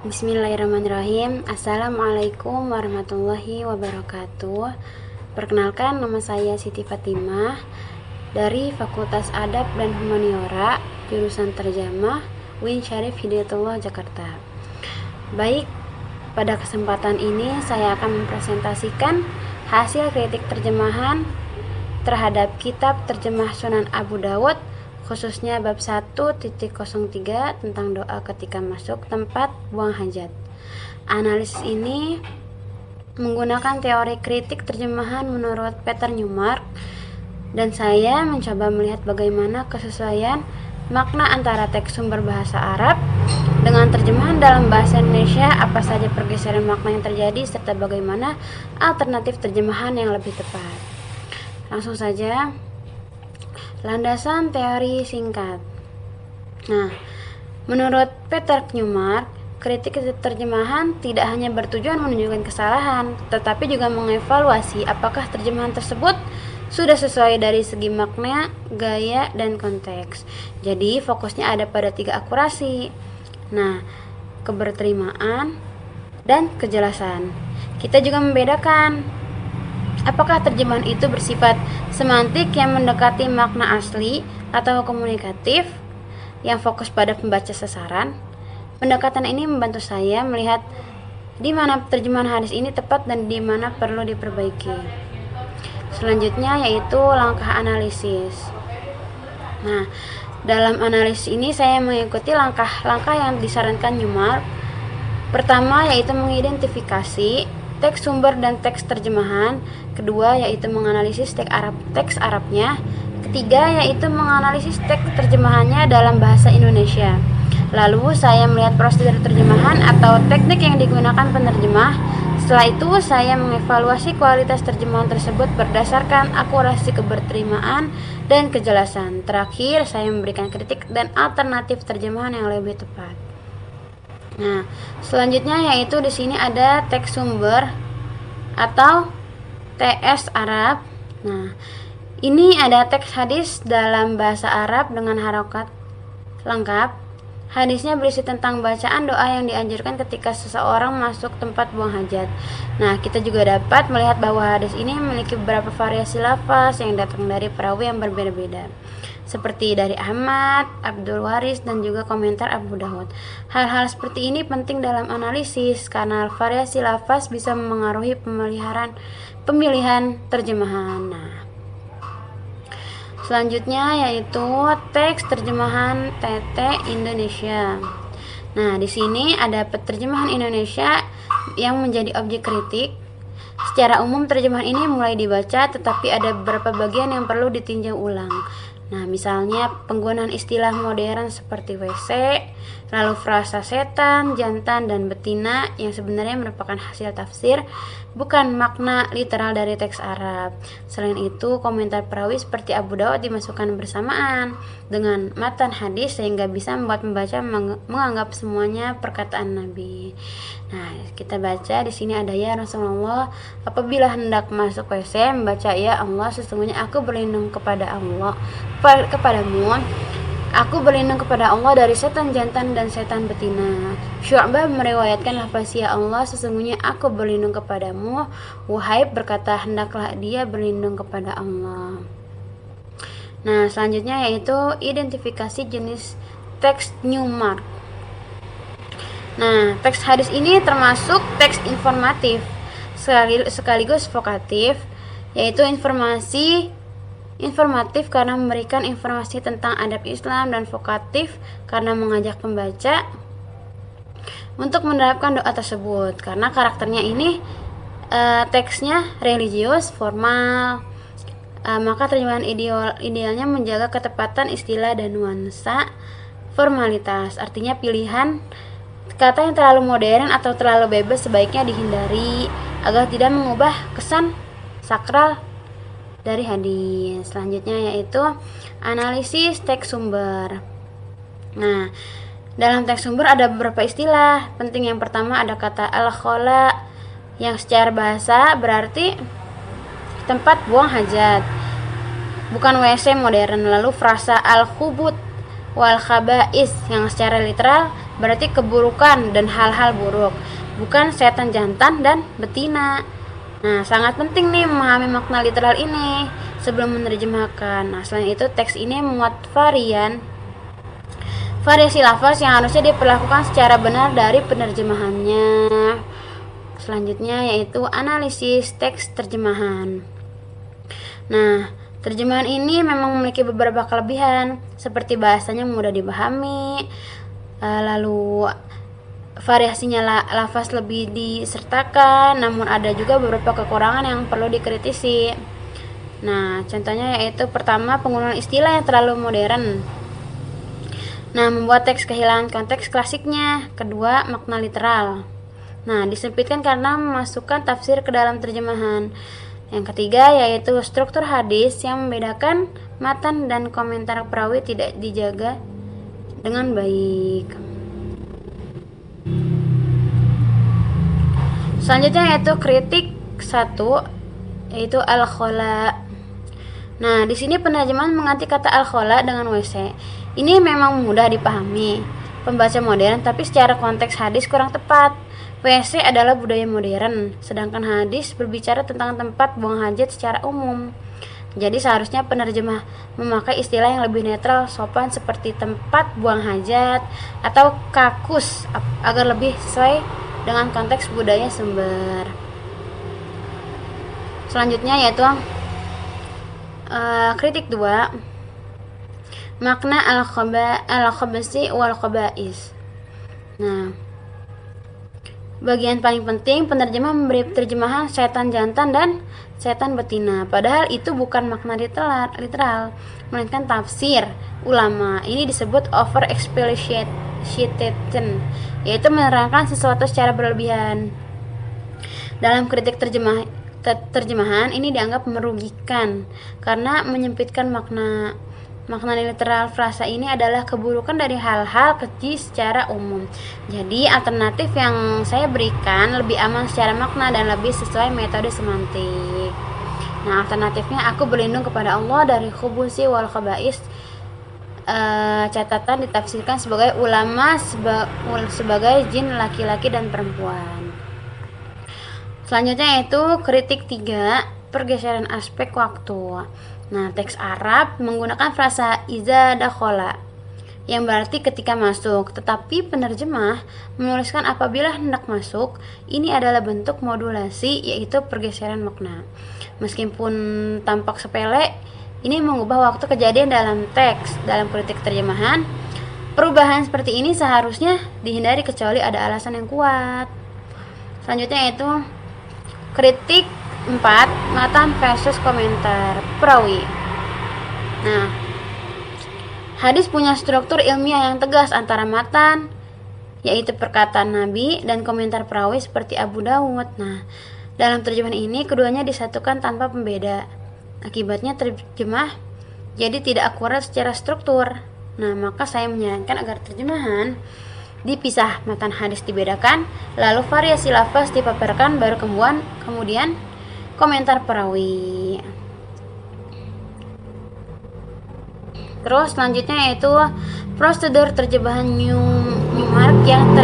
Bismillahirrahmanirrahim. Assalamualaikum warahmatullahi wabarakatuh. Perkenalkan, nama saya Siti Fatimah dari Fakultas Adab dan Humaniora, jurusan Terjemah UIN Syarif Hidayatullah Jakarta. Baik, pada kesempatan ini saya akan mempresentasikan hasil kritik terjemahan terhadap kitab terjemah Sunan Abu Dawud, khususnya bab 1.03 tentang doa ketika masuk tempat buang hajat. Analisis ini menggunakan teori kritik terjemahan menurut Peter Newmark, dan saya mencoba melihat bagaimana kesesuaian makna antara teks sumber bahasa Arab dengan terjemahan dalam bahasa Indonesia, apa saja pergeseran makna yang terjadi, serta bagaimana alternatif terjemahan yang lebih tepat. Langsung saja. Landasan teori singkat. Nah, menurut Peter Newmark, kritik terjemahan tidak hanya bertujuan menunjukkan kesalahan, tetapi juga mengevaluasi apakah terjemahan tersebut sudah sesuai dari segi makna, gaya, dan konteks. Jadi, fokusnya ada pada 3 akurasi. Nah, keberterimaan dan kejelasan. Kita juga membedakan apakah terjemahan itu bersifat semantik yang mendekati makna asli atau komunikatif yang fokus pada pembaca sasaran. Pendekatan ini membantu saya melihat di mana terjemahan hadis ini tepat dan di mana perlu diperbaiki. Selanjutnya yaitu langkah analisis. Nah, dalam analisis ini saya mengikuti langkah-langkah yang disarankan Newmark. Pertama yaitu mengidentifikasi teks sumber dan teks terjemahan. Kedua yaitu menganalisis teks Arabnya. Ketiga yaitu menganalisis teks terjemahannya dalam bahasa Indonesia. Lalu saya melihat prosedur terjemahan atau teknik yang digunakan penerjemah. Setelah itu saya mengevaluasi kualitas terjemahan tersebut berdasarkan akurasi, keberterimaan, dan kejelasan. Terakhir saya memberikan kritik dan alternatif terjemahan yang lebih tepat. Nah, selanjutnya yaitu di sini ada teks sumber atau TS Arab. Nah, ini ada teks hadis dalam bahasa Arab dengan harokat lengkap. Hadisnya berisi tentang bacaan doa yang dianjurkan ketika seseorang masuk tempat buang hajat. Nah, kita juga dapat melihat bahwa hadis ini memiliki beberapa variasi lafaz yang datang dari perawi yang berbeda-beda, seperti dari Ahmad, Abdul Waris, dan juga komentar Abu Dawud. Hal-hal seperti ini penting dalam analisis karena variasi lafaz bisa memengaruhi pemilihan terjemahan. Nah, selanjutnya yaitu teks terjemahan TT Indonesia. Nah, di sini ada penerjemahan Indonesia yang menjadi objek kritik. Secara umum terjemahan ini mulai dibaca, tetapi ada beberapa bagian yang perlu ditinjau ulang. Nah, misalnya penggunaan istilah modern seperti WC, lalu frasa setan, jantan, dan betina yang sebenarnya merupakan hasil tafsir, bukan makna literal dari teks Arab. Selain itu, komentar perawi seperti Abu Dawud dimasukkan bersamaan dengan matan hadis sehingga bisa membuat pembaca menganggap semuanya perkataan Nabi. Nah, kita baca di sini ada ya Rasulullah, apabila hendak masuk WC membaca ya Allah, sesungguhnya aku berlindung kepada Allah kepadamu, aku berlindung kepada Allah dari setan jantan dan setan betina. Syu'bah meriwayatkan lafaz ya Allah, sesungguhnya aku berlindung kepadamu. Wahib berkata hendaklah dia berlindung kepada Allah. Nah, selanjutnya yaitu identifikasi jenis teks Newmark. Nah, teks hadis ini termasuk teks informatif sekaligus vokatif, yaitu informatif karena memberikan informasi tentang adab Islam, dan vokatif karena mengajak pembaca untuk menerapkan doa tersebut. Karena karakternya ini teksnya religius, formal, maka terjemahan idealnya menjaga ketepatan istilah dan nuansa formalitas. Artinya pilihan kata yang terlalu modern atau terlalu bebas sebaiknya dihindari agar tidak mengubah kesan sakral dari hadis. Selanjutnya yaitu analisis teks sumber. Nah, dalam teks sumber ada beberapa istilah penting. Yang pertama ada kata al-khola yang secara bahasa berarti tempat buang hajat, bukan WC modern. Lalu frasa al-khubut wal khaba'is, yang secara literal berarti keburukan dan hal-hal buruk, bukan setan jantan dan betina. Nah, sangat penting nih memahami makna literal ini sebelum menerjemahkan. Nah, selain itu teks ini memuat variasi lafaz yang harusnya diperlakukan secara benar dari penerjemahannya. Selanjutnya yaitu analisis teks terjemahan. Nah, terjemahan ini memang memiliki beberapa kelebihan, seperti bahasanya mudah dipahami, lalu variasinya lafaz lebih disertakan, namun ada juga beberapa kekurangan yang perlu dikritisi. Nah, contohnya yaitu pertama, penggunaan istilah yang terlalu modern. Nah, membuat teks kehilangan konteks klasiknya. Kedua, makna literal. Nah, disempitkan karena memasukkan tafsir ke dalam terjemahan. Yang ketiga yaitu struktur hadis yang membedakan matan dan komentar perawi tidak dijaga dengan baik. Selanjutnya yaitu kritik 1, yaitu al-khola. Nah, di sini penerjemahan mengganti kata al-khola dengan WC. Ini memang mudah dipahami pembaca modern, tapi secara konteks hadis kurang tepat. WC adalah budaya modern, sedangkan hadis berbicara tentang tempat buang hajat secara umum. Jadi seharusnya penerjemah memakai istilah yang lebih netral, sopan seperti tempat buang hajat atau kakus agar lebih sesuai dengan konteks budaya sumber. Selanjutnya yaitu kritik 2, makna al-khabasi wal khaba'is. Nah, bagian paling penting, penerjemah memberi terjemahan setan jantan dan setan betina, padahal itu bukan makna literal, melainkan tafsir ulama. Ini disebut over explicitation, yaitu menerangkan sesuatu secara berlebihan. Dalam kritik terjemahan ini dianggap merugikan karena menyempitkan makna. Makna literal frasa ini adalah keburukan dari hal-hal keji secara umum. Jadi alternatif yang saya berikan lebih aman secara makna dan lebih sesuai metode semantik. Nah, alternatifnya aku berlindung kepada Allah dari khubusi wal khaba'is. Catatan ditafsirkan sebagai ulama sebagai jin laki-laki dan perempuan. Selanjutnya yaitu kritik 3, pergeseran aspek waktu. Nah, teks Arab menggunakan frasa iza dakhala yang berarti ketika masuk, tetapi penerjemah menuliskan apabila hendak masuk. Ini adalah bentuk modulasi, yaitu pergeseran makna. Meskipun tampak sepele, ini mengubah waktu kejadian dalam teks. Dalam kritik terjemahan, perubahan seperti ini seharusnya dihindari kecuali ada alasan yang kuat. Selanjutnya yaitu kritik 4, matan versus komentar perawi. Nah, hadis punya struktur ilmiah yang tegas antara matan, yaitu perkataan Nabi, dan komentar perawi seperti Abu Dawud. Nah, dalam terjemahan ini keduanya disatukan tanpa pembeda. Akibatnya terjemah jadi tidak akurat secara struktur. Nah, maka saya menyarankan agar terjemahan dipisah, matan hadis dibedakan, lalu variasi lafaz dipaparkan, baru kemudian komentar perawi. Terus selanjutnya yaitu prosedur terjemahan Newmark yang